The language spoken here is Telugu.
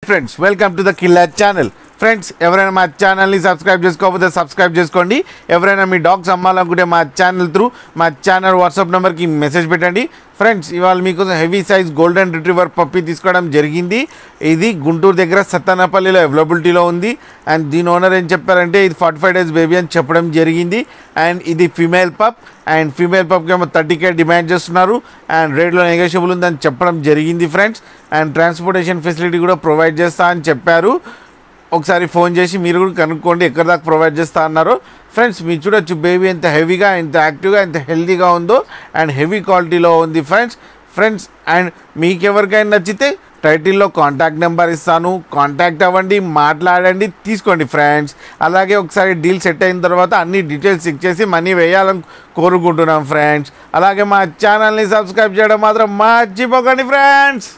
Friends, welcome to the Killer channel. Friends ఎవరైనా మా ఛానల్ని సబ్స్క్రైబ్ చేసుకోకపోతే సబ్స్క్రైబ్ చేసుకోండి. ఎవరైనా మీ డాగ్స్ అమ్మాలనుకుంటే మా ఛానల్ త్రూ మా ఛానల్ వాట్సాప్ నెంబర్కి మెసేజ్ పెట్టండి. ఫ్రెండ్స్ ఇవాళ మీకోసం heavy size golden retriever puppy తీసుకోవడం జరిగింది. ఇది గుంటూరు దగ్గర సత్తనపల్లిలో అవైలబిలిటీలో ఉంది. అండ్ దీని ఓనర్ ఏం చెప్పారంటే ఇది 45 days బేబీ అని చెప్పడం జరిగింది. అండ్ ఇది ఫీమేల్ పప్. అండ్ ఫీమేల్ పప్కి ఏమో 30K డిమాండ్ చేస్తున్నారు. అండ్ రేట్లో నెగోషియబుల్ ఉందని చెప్పడం జరిగింది ఫ్రెండ్స్. అండ్ ట్రాన్స్పోర్టేషన్ ఫెసిలిటీ కూడా ప్రొవైడ్ చేస్తా అని చెప్పారు. ఒకసారి ఫోన్ చేసి మీరు కూడా కనుక్కోండి ఎక్కడి దాకా ప్రొవైడ్ చేస్తా అన్నారు. ఫ్రెండ్స్ మీరు చూడొచ్చు బేబీ ఎంత హెవీగా, ఎంత యాక్టివ్గా, ఎంత హెల్తీగా ఉందో. అండ్ హెవీ క్వాలిటీలో ఉంది ఫ్రెండ్స్. అండ్ మీకు ఎవరికైనా నచ్చితే టైటిల్లో కాంటాక్ట్ నెంబర్ ఇస్తాను, కాంటాక్ట్ అవ్వండి, మాట్లాడండి, తీసుకోండి ఫ్రెండ్స్. అలాగే ఒకసారి డీల్ సెట్ అయిన తర్వాత అన్ని డీటెయిల్స్ చెక్ చేసి మనీ వేయాలని కోరుకుంటున్నాం ఫ్రెండ్స్. అలాగే మా ఛానల్ని సబ్స్క్రైబ్ చేయడం మాత్రం మర్చిపోకండి ఫ్రెండ్స్.